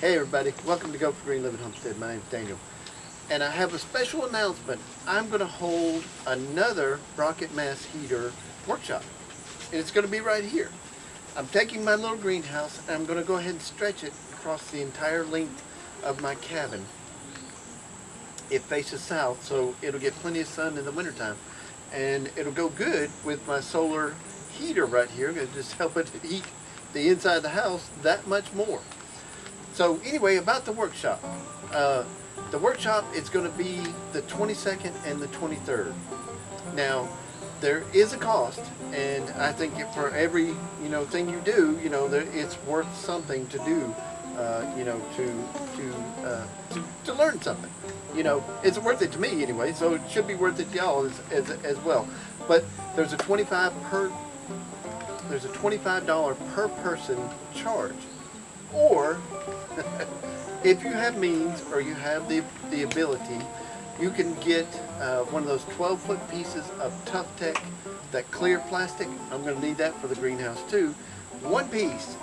Hey everybody, welcome to Go for Green Living Homestead. My name's Daniel. And I have a special announcement. I'm going to hold another Rocket Mass Heater Workshop. And it's going to be right here. I'm taking my little greenhouse and I'm going to go ahead and stretch it across the entire length of my cabin. It faces south, so it'll get plenty of sun in the wintertime. And it'll go good with my solar heater right here. It'll just help it heat the inside of the house that much more. So anyway, about the workshop. The workshop is going to be the 22nd and the 23rd. Now, there is a cost, and I think for every thing you do, it's worth something to do. To learn something. It's worth it to me anyway, so it should be worth it to y'all as well. But there's a $25 per person charge. Or, if you have means or you have the ability, you can get one of those 12-foot pieces of Tough Tech, that clear plastic. I'm going to need that for the greenhouse too. One piece,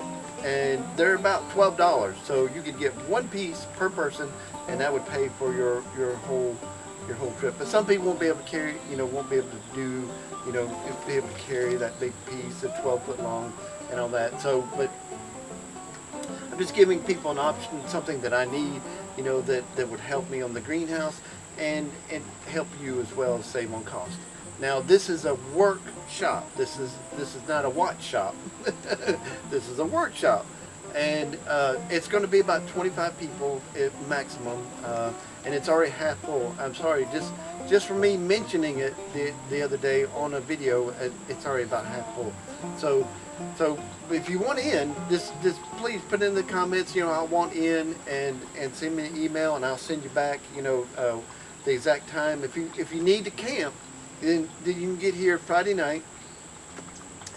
and they're about $12. So you could get one piece per person, and that would pay for your whole trip. But some people won't be able to carry, won't be able to do, be able to carry that big piece of 12 foot long and all that. So, but I'm just giving people an option, something that I need, that would help me on the greenhouse and help you as well as save on cost. Now this is a workshop. This is not a watch shop. This is a workshop, and it's going to be about 25 people at maximum, and it's already half full. I'm sorry, just for me mentioning it the other day on a video, it's already about half full. So if you want in, just please put in the comments, I want in, and send me an email, and I'll send you back, the exact time. If you need to camp, then you can get here Friday night,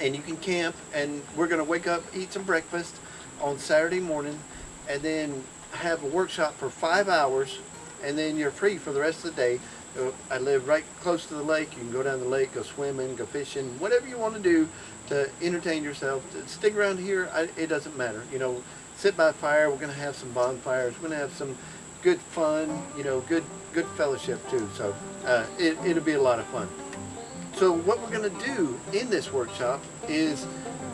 and you can camp, and we're going to wake up, eat some breakfast on Saturday morning, and then have a workshop for 5 hours, and then you're free for the rest of the day. I live right close to the lake. You can go down the lake, go swimming, go fishing, whatever you want to do to entertain yourself. Stick around here, it doesn't matter. Sit by a fire. We're going to have some bonfires. We're going to have some good fun, good fellowship too. So it'll be a lot of fun. So what we're going to do in this workshop is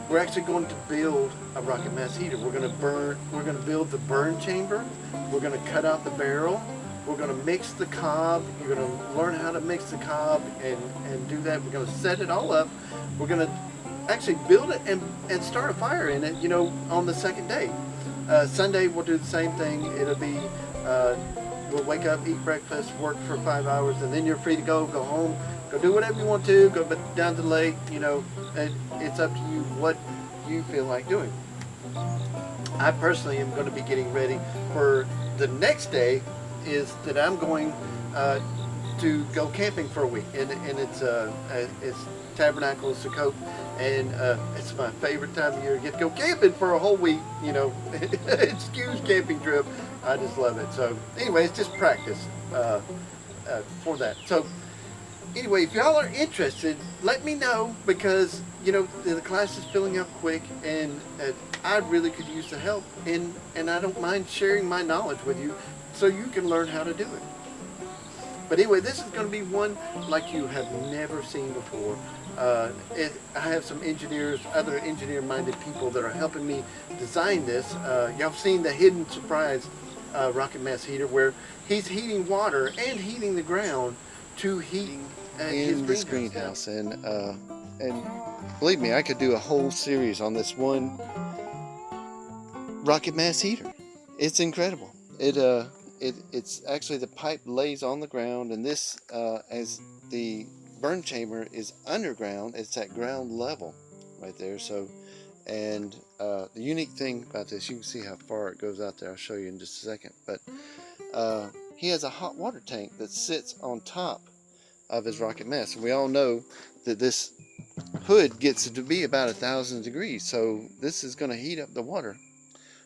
we're actually going to build a Rocket Mass heater. We're going to build the burn chamber. We're going to cut out the barrel. We're going to mix the cob. You're going to learn how to mix the cob and do that. We're going to set it all up. We're going to actually build it and start a fire in it, on the second day. Sunday we'll do the same thing. It'll be, we'll wake up, eat breakfast, work for 5 hours, and then you're free to go home, go do whatever you want to, go down to the lake, it's up to you what you feel like doing. I personally am going to be getting ready for the next day, is that I'm going to go camping for a week, and it's Tabernacle, Sukkot, and it's my favorite time of year. Get to go camping for a whole week, excuse camping trip. I just love it. So anyway, it's just practice for that. So anyway, if y'all are interested, let me know, because the class is filling up quick, and I really could use the help, and I don't mind sharing my knowledge with you so you can learn how to do it. But anyway, this is going to be one like you have never seen before. I have some engineers, other engineer-minded people that are helping me design this. Y'all have seen the hidden surprise Rocket Mass heater, where he's heating water and heating the ground to heat his greenhouse. And believe me, I could do a whole series on this one Rocket Mass heater. It's incredible. It's actually, the pipe lays on the ground, and this, as the burn chamber is underground, it's at ground level right there. So, and the unique thing about this, you can see how far it goes out there. I'll show you in just a second. But he has a hot water tank that sits on top of his Rocket Mass. And we all know that this hood gets to be about 1,000 degrees, so this is going to heat up the water.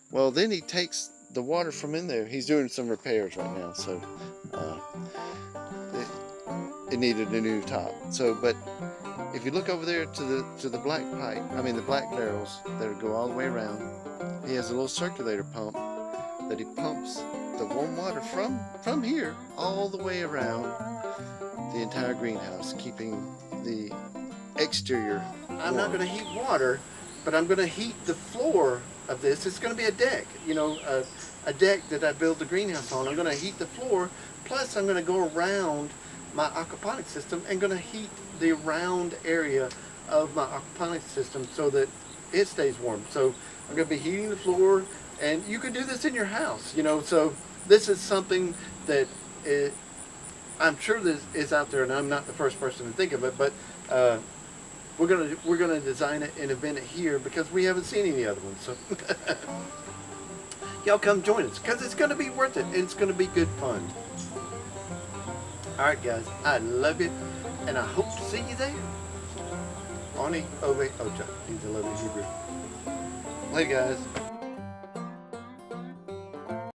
Well, then he takes the water from in there. He's doing some repairs right now, so it needed a new top. So, but if you look over there to the black pipe, the black barrels that go all the way around, he has a little circulator pump that he pumps the warm water from here all the way around the entire greenhouse, keeping the exterior warm. I'm not going to heat water, but I'm going to heat the floor of this. It's going to be a deck, you know, a deck that I build the greenhouse on. I'm going to heat the floor, plus I'm going to go around my aquaponics system and going to heat the round area of my aquaponics system so that it stays warm. So I'm going to be heating the floor, and you can do this in your house, you know. So this is something that I'm sure this is out there, and I'm not the first person to think of it, but we're gonna design it and invent it here because we haven't seen any other ones. So y'all come join us because it's gonna be worth it and it's gonna be good fun. All right, guys, I love you, and I hope to see you there. Oni Ove Ocha. He's a lovely Hebrew. Later, guys.